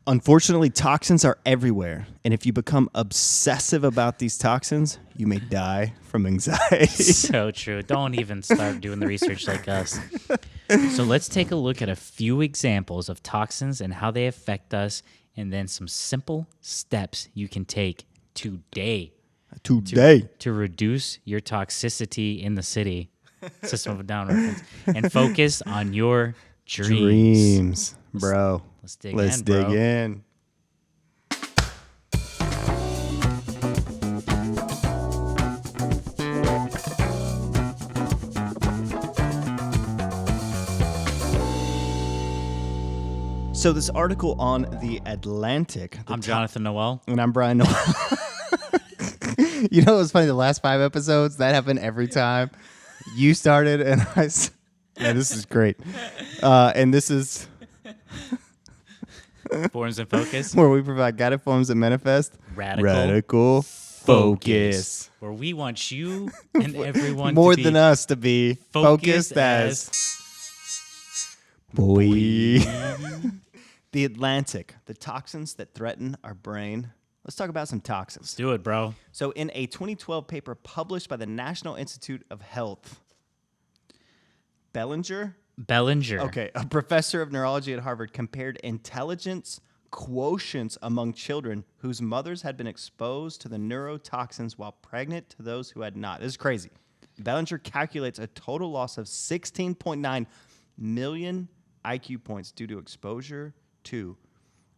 Unfortunately, toxins are everywhere, and if you become obsessive about these toxins, you may die from anxiety. So true. Don't even start doing the research like us. So let's take a look at a few examples of toxins and how they affect us, and then some simple steps you can take today to reduce your toxicity in the city. System of a Down reference. And focus on your dreams. Bro. Let's dig in. So this article on The Atlantic. I'm Jonathan Noel. And I'm Brian Noel. You know what's funny? The last 5 episodes, that happened every time. You started and yeah, this is great. And this is... Forms and Focus. Where we provide guided forms that manifest radical focus. Where we want you and everyone more to be than us to be focused as boy. The Atlantic, the toxins that threaten our brain. Let's talk about some toxins. Let's do it, bro. So in a 2012 paper published by the National Institute of Health, Bellinger, okay, a professor of neurology at Harvard, compared intelligence quotients among children whose mothers had been exposed to the neurotoxins while pregnant to those who had not. This is crazy. Bellinger calculates a total loss of 16.9 million IQ points due to exposure to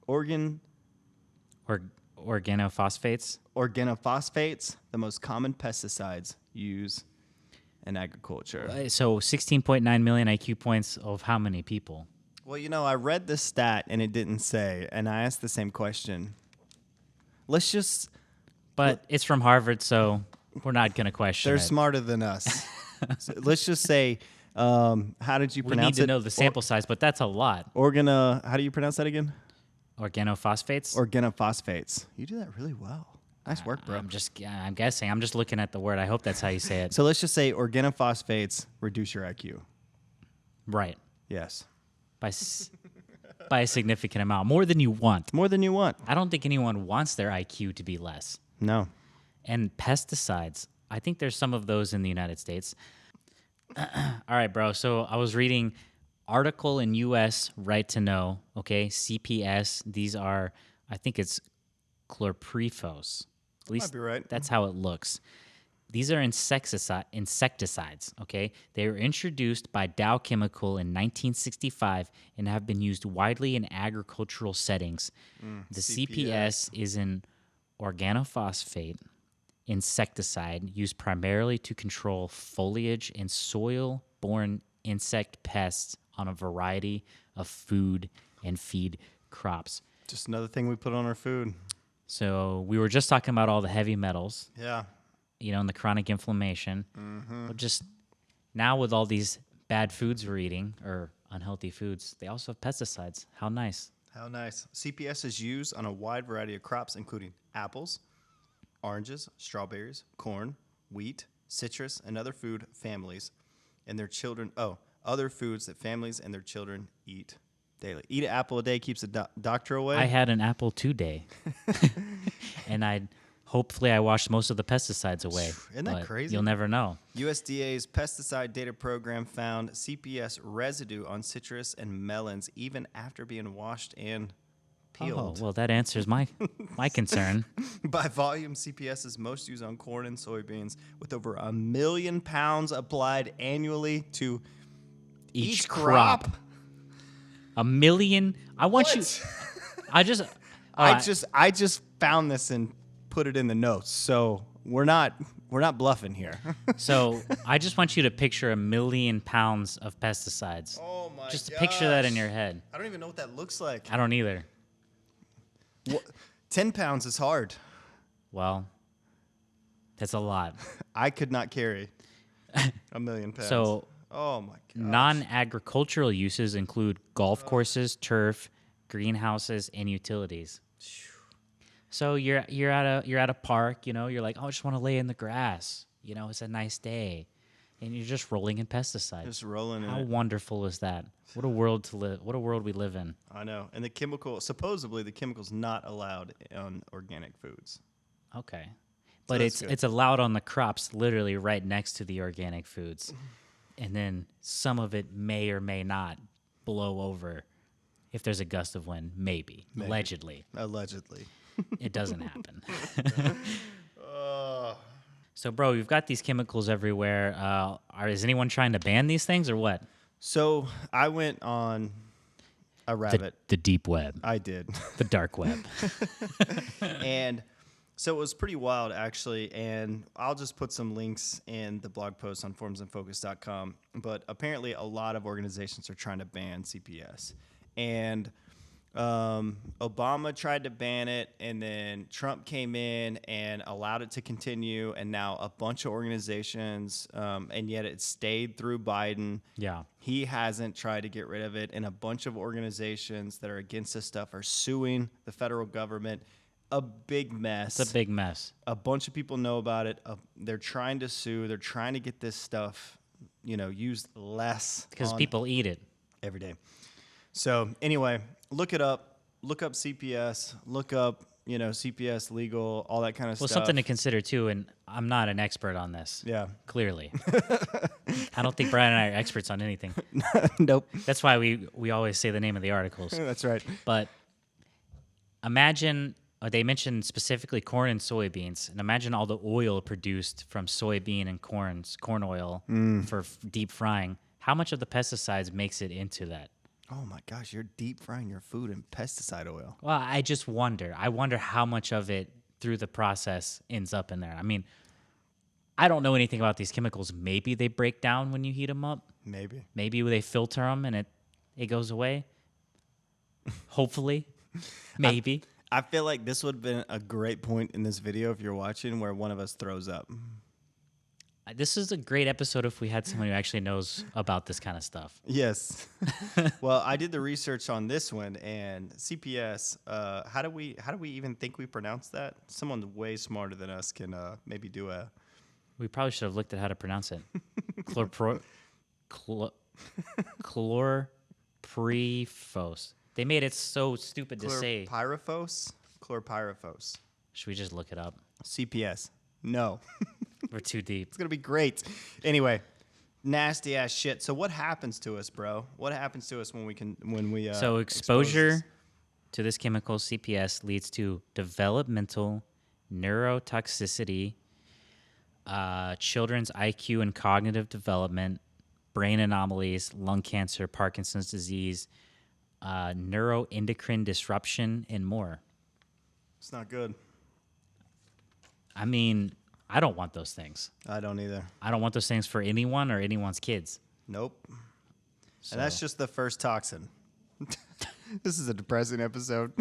organophosphates. Organophosphates, the most common pesticides used in agriculture. So 16.9 million IQ points of how many people? Well, you know, I read this stat and it didn't say, and I asked the same question. Let's just... But it's from Harvard, so we're not going to question They're it. smarter than us. So let's just say, how did you pronounce it? We need to know the sample size, but that's a lot. How do you pronounce that again? Organophosphates? Organophosphates. You do that really well. Nice work, bro. I'm guessing. I'm just looking at the word. I hope that's how you say it. So let's just say organophosphates reduce your IQ. Right. Yes. By a significant amount. More than you want. More than you want. I don't think anyone wants their IQ to be less. No. And pesticides. I think there's some of those in the United States. All right, bro. So I was reading article in U.S. Right to Know. Okay, CPS. These are, I think it's chlorprifos. At least might be right. That's how it looks. These are insecticides, okay? They were introduced by Dow Chemical in 1965 and have been used widely in agricultural settings. The CPS is an organophosphate insecticide used primarily to control foliage and soil-borne insect pests on a variety of food and feed crops. Just another thing we put on our food. So we were just talking about all the heavy metals. Yeah. You know, and the chronic inflammation. Mm-hmm. But just now with all these bad foods we're eating, or unhealthy foods, they also have pesticides. How nice. How nice. CPS is used on a wide variety of crops, including apples, oranges, strawberries, corn, wheat, citrus, and other food families and their children. Other foods that families and their children eat daily. Eat an apple a day keeps the doctor away. I had an apple today, and hopefully I washed most of the pesticides away. Isn't that crazy? You'll never know. USDA's pesticide data program found CPS residue on citrus and melons even after being washed and peeled. Oh, well, that answers my concern. By volume, CPS is most used on corn and soybeans, with over 1 million pounds applied annually to each crop. 1 million. I just found this and put it in the notes. So we're not bluffing here. So I just want you to picture 1 million pounds of pesticides. Oh my! Just picture that in your head. I don't even know what that looks like. I don't either. 10 pounds is hard. Well, that's a lot. I could not carry 1 million pounds. So, oh my god. Non-agricultural uses include golf courses, turf, greenhouses, and utilities. So you're at a park, you know, you're like, oh, I just want to lay in the grass. You know, it's a nice day. And you're just rolling in pesticides. Just rolling in How it. wonderful is that? What a world to live. What a world we live in. I know. And supposedly the chemical's not allowed on organic foods. Okay. So But that's good. it's allowed on the crops literally right next to the organic foods. And then some of it may or may not blow over if there's a gust of wind. Maybe. Allegedly. It doesn't happen. So, bro, you've got these chemicals everywhere. Is anyone trying to ban these things or what? So I went on a rabbit. The deep web. I did. The dark web. And so it was pretty wild, actually. And I'll just put some links in the blog post on formsandfocus.com. But apparently a lot of organizations are trying to ban CPS. And Obama tried to ban it, and then Trump came in and allowed it to continue, and now a bunch of organizations, and yet it stayed through Biden. Yeah. He hasn't tried to get rid of it, and a bunch of organizations that are against this stuff are suing the federal government. A big mess. It's a big mess. A bunch of people know about it. They're trying to sue. They're trying to get this stuff, used less. Because people eat it. Every day. So anyway, look it up. Look up CPS. Look up, CPS legal, all that kind of Well, stuff. something to consider too, and I'm not an expert on this. Yeah. Clearly. I don't think Brian and I are experts on anything. Nope. That's why we always say the name of the articles. That's right. But imagine, they mentioned specifically corn and soybeans, and imagine all the oil produced from soybean and corn oil for deep frying. How much of the pesticides makes it into that? Oh my gosh, you're deep frying your food in pesticide oil. Well, I just wonder. I wonder how much of it through the process ends up in there. I mean, I don't know anything about these chemicals. Maybe they break down when you heat them up. Maybe they filter them and it goes away. Hopefully. Maybe. I feel like this would have been a great point in this video if you're watching where one of us throws up. This is a great episode if we had someone who actually knows about this kind of stuff. Yes. Well, I did the research on this one, and CPS. How do we even think we pronounce that? Someone way smarter than us can maybe do a. We probably should have looked at how to pronounce it. Chlorpyrifos. They made it so stupid to say. Chlorpyrifos. Should we just look it up? CPS. No. We're too deep. It's going to be great. Anyway, nasty ass shit. So what happens to us, bro? What happens to us when we So exposure to this chemical CPS leads to developmental neurotoxicity, children's IQ and cognitive development, brain anomalies, lung cancer, Parkinson's disease, neuroendocrine disruption, and more. It's not good. I mean, I don't want those things. I don't either. I don't want those things for anyone or anyone's kids. Nope. So. And that's just the first toxin. This is a depressing episode.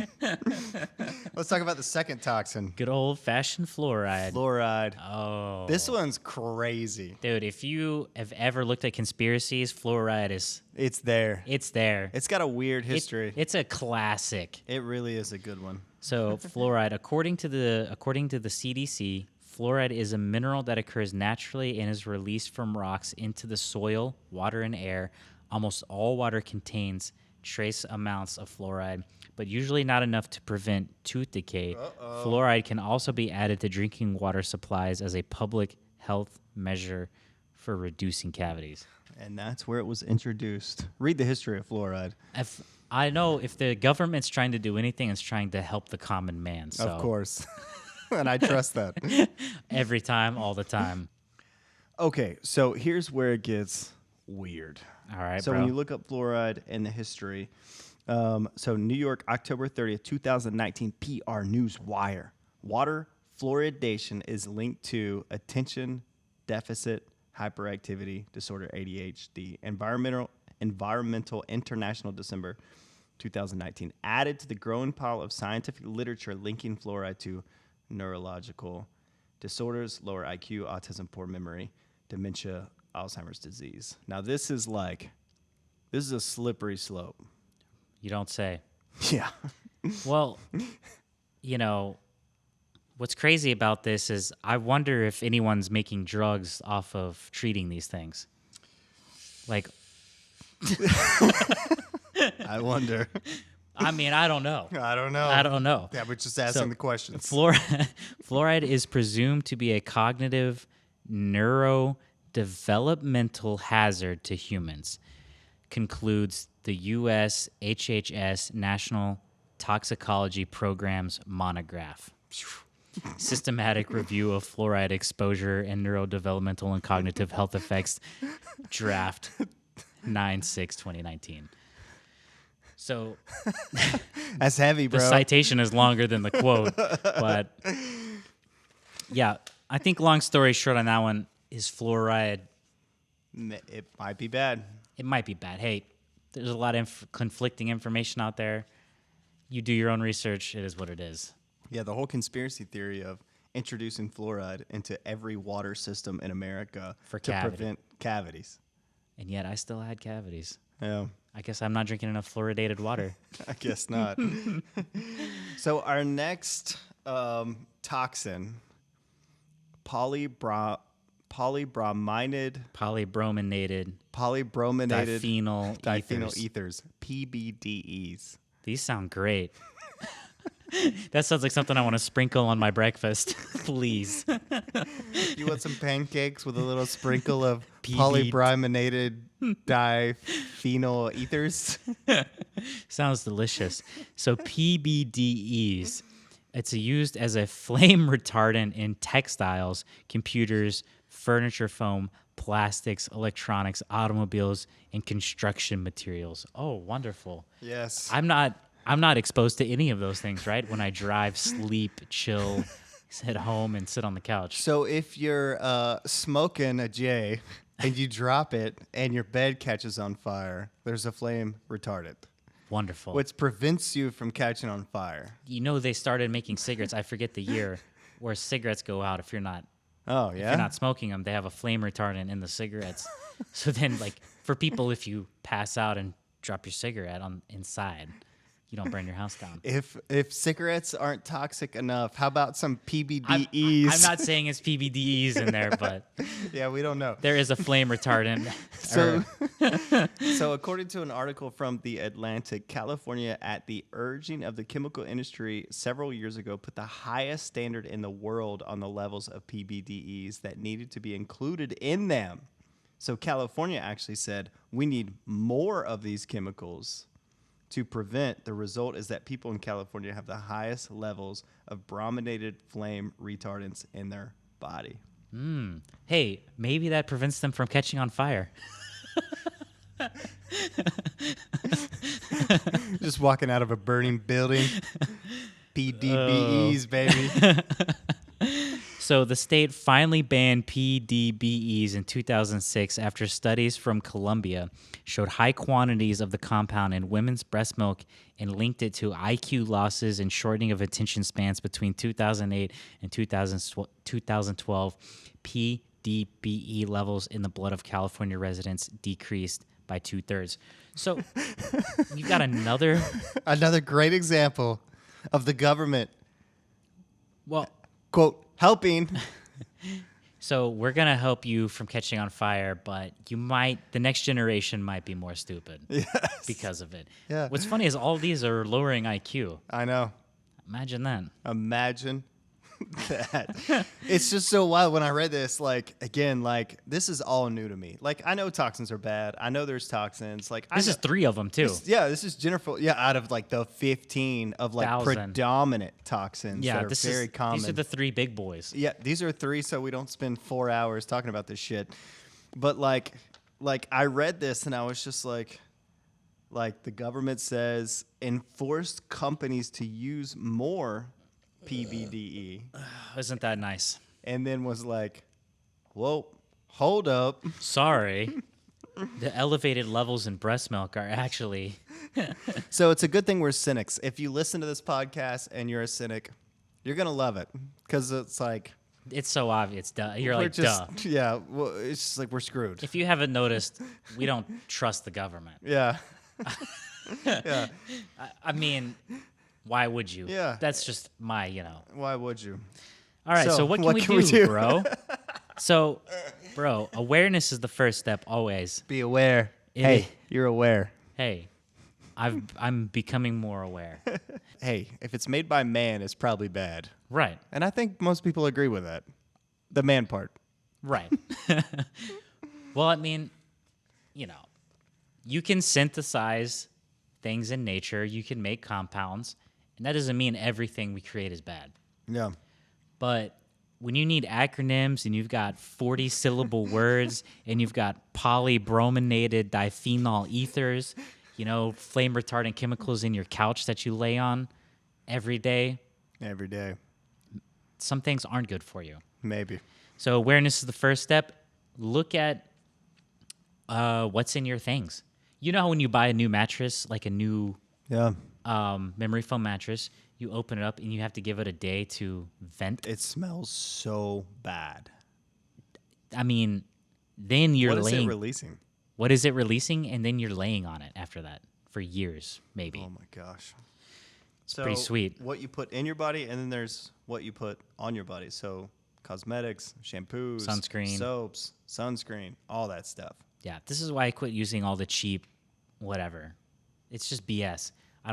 Let's talk about the second toxin. Good old-fashioned fluoride. Fluoride. Oh. This one's crazy. Dude, if you have ever looked at conspiracies, fluoride is... It's there. It's there. It's got a weird history. It's a classic. It really is a good one. So fluoride, according to the CDC, fluoride is a mineral that occurs naturally and is released from rocks into the soil, water, and air. Almost all water contains trace amounts of fluoride, but usually not enough to prevent tooth decay. Fluoride can also be added to drinking water supplies as a public health measure for reducing cavities. And that's where it was introduced. Read the history of fluoride. I know if the government's trying to do anything, it's trying to help the common man. So. Of course. And I trust that. Every time, all the time. Okay, so here's where it gets weird. All right, so bro. When you look up fluoride and the history, so New York, October 30th, 2019, PR News Wire. Water fluoridation is linked to attention deficit hyperactivity disorder, ADHD. Environmental International, December 2019, added to the growing pile of scientific literature linking fluoride to neurological disorders, lower IQ, autism, poor memory, dementia, Alzheimer's disease. Now, this is a slippery slope. You don't say. Yeah. Well, What's crazy about this is I wonder if anyone's making drugs off of treating these things. Like, I wonder. I mean, I don't know. I don't know. I don't know. Yeah, we're just asking the questions. Fluoride is presumed to be a cognitive neurodevelopmental hazard to humans, concludes the U.S. HHS National Toxicology Program's monograph. Systematic review of fluoride exposure and neurodevelopmental and cognitive health effects, draft 9/6/2019. So that's heavy, bro. The citation is longer than the quote, but yeah, I think long story short on that one is fluoride. It might be bad. It might be bad. Hey, there's a lot of conflicting information out there. You do your own research. It is what it is. Yeah, the whole conspiracy theory of introducing fluoride into every water system in America prevent cavities. And yet I still had cavities. Yeah. I guess I'm not drinking enough fluoridated water. I guess not. So our next toxin, polybrominated diphenyl ethers, PBDEs. These sound great. That sounds like something I want to sprinkle on my breakfast. Please. You want some pancakes with a little sprinkle of polybrominated diphenyl ethers? Sounds delicious. So PBDEs, it's used as a flame retardant in textiles, computers, furniture foam, plastics, electronics, automobiles, and construction materials. Oh, wonderful. Yes. I'm not exposed to any of those things, right? When I drive, sleep, chill, sit home, and sit on the couch. So if you're smoking a J and you drop it and your bed catches on fire, there's a flame retardant. Wonderful. Which prevents you from catching on fire. You know, they started making cigarettes, I forget the year, where cigarettes go out if you're not. Oh, yeah? If you're not smoking them, they have a flame retardant in the cigarettes. So then, like, for people, if you pass out and drop your cigarette on inside, you don't burn your house down. If cigarettes aren't toxic enough, how about some PBDEs? I'm not saying it's PBDEs in there, but yeah, we don't know. There is a flame retardant. So according to an article from The Atlantic, California, at the urging of the chemical industry several years ago, put the highest standard in the world on the levels of PBDEs that needed to be included in them. So California actually said, we need more of these chemicals to prevent. The result is that people in California have the highest levels of brominated flame retardants in their body. Hey, maybe that prevents them from catching on fire. Just walking out of a burning building. PDBEs, baby. So the state finally banned PDBEs in 2006 after studies from Colombia showed high quantities of the compound in women's breast milk and linked it to IQ losses and shortening of attention spans between 2008 and 2012. PDBE levels in the blood of California residents decreased by 2/3. So you've got another great example of the government. Well, quote, helping. So we're going to help you from catching on fire, but the next generation might be more stupid because of it. Yeah. What's funny is all these are lowering IQ. I know. Imagine that. Imagine that. It's just so wild when I read this, this is all new to me. Like, I know toxins are bad. I know there's toxins. This is 3 of them too. This is Jennifer. Yeah, out of the 15 of predominant toxins that are very common. These are the 3 big boys. Yeah, these are 3, so we don't spend 4 hours talking about this shit. But I read this and I was just like the government says enforce companies to use more PBDE. Isn't that nice? And then was like, whoa, hold up. Sorry. The elevated levels in breast milk are actually... So it's a good thing we're cynics. If you listen to this podcast and you're a cynic, you're going to love it. Because it's like... It's so obvious. Duh. You're like, duh. Yeah, well, it's just like we're screwed. If you haven't noticed, we don't trust the government. Yeah. Yeah. I mean... Why would you? Yeah. That's just my, Why would you? All right, so what can we do, bro? So, bro, awareness is the first step always. Be aware. You're aware. Hey, I'm becoming more aware. Hey, if it's made by man, it's probably bad. Right. And I think most people agree with that. The man part. Right. Well, I mean, you can synthesize things in nature. You can make compounds. And that doesn't mean everything we create is bad. Yeah. But when you need acronyms and you've got 40-syllable words and you've got polybrominated diphenol ethers, flame retardant chemicals in your couch that you lay on every day. Every day. Some things aren't good for you. Maybe. So awareness is the first step. Look at what's in your things. You know how when you buy a new mattress, like a new memory foam mattress, you open it up and you have to give it a day to vent? It smells so bad. I mean, then you're laying... What is it releasing? What is it releasing? And then you're laying on it after that for years, maybe. Oh, my gosh. It's pretty sweet. What you put in your body, and then there's what you put on your body. So cosmetics, shampoos, sunscreen, soaps, sunscreen, all that stuff. Yeah, this is why I quit using all the cheap whatever. It's just BS. I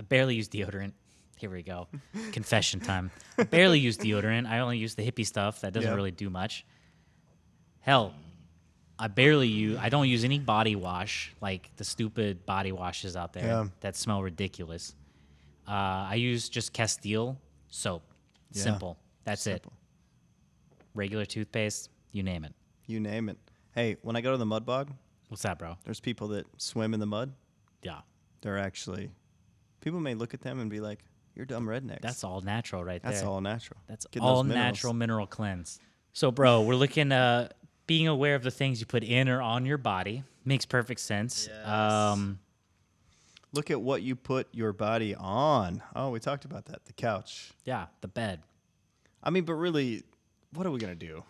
barely use deodorant. Here we go. Confession time. I barely use deodorant. I only use the hippie stuff that doesn't really do much. Hell, I don't use any body wash, like the stupid body washes out there that smell ridiculous. I use just Castile soap. Simple. That's simple. It. Regular toothpaste, you name it. You name it. Hey, when I go to the mud bog. What's that, bro? There's people that swim in the mud. Yeah. They're actually... People may look at them and be like, you're dumb rednecks. That's all natural right there. That's all natural. That's all natural mineral cleanse. So, bro, we're looking at being aware of the things you put in or on your body. Makes perfect sense. Yes. Look at what you put your body on. Oh, we talked about that. The couch. Yeah, the bed. I mean, but really, what are we going to do?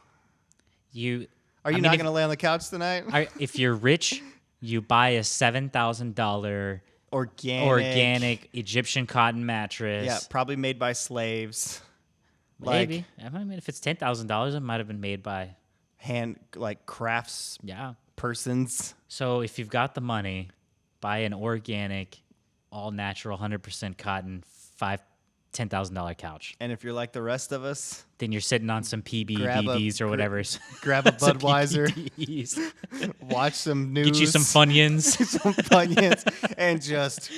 Are you not going to lay on the couch tonight? If you're rich, you buy a $7,000 organic Egyptian cotton mattress. Yeah, probably made by slaves. Maybe. I mean, if it's $10,000, it might have been made by crafts. Yeah. Persons. So if you've got the money, buy an organic, all natural, 100% cotton, $10,000 couch. And if you're like the rest of us, then you're sitting on some PBDs or whatever. Grab a Budweiser, watch some news, get you some Funyuns, and just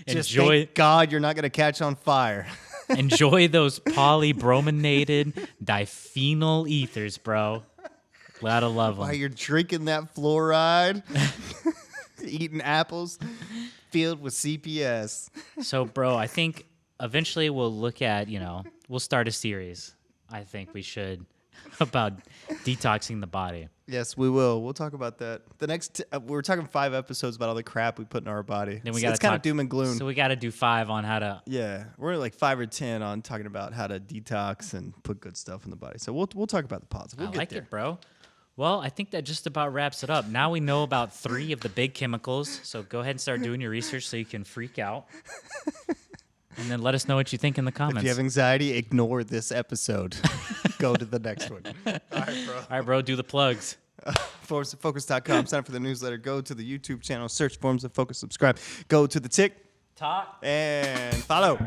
enjoy. Thank God you're not going to catch on fire. Enjoy those polybrominated diphenol ethers, bro. Gotta love them. While you're drinking that fluoride, eating apples filled with CPS. So, bro, I think eventually we'll look at, we'll start a series. I think we should about detoxing the body. Yes, we will. We'll talk about that. The next, we're talking 5 episodes about all the crap we put in our body. Then it's kind of doom and gloom. So we got to do 5 on how to. Yeah, we're like 5 or 10 on talking about how to detox and put good stuff in the body. So we'll talk about the positive. We'll I like it, bro. Well, I think that just about wraps it up. Now we know about 3 of the big chemicals. So go ahead and start doing your research so you can freak out. And then let us know what you think in the comments. If you have anxiety, ignore this episode. Go to the next one. All right, bro. Do the plugs. Formsofocus.com. Sign up for the newsletter. Go to the YouTube channel. Search Forms of Focus. Subscribe. Go to the TikTok. And follow.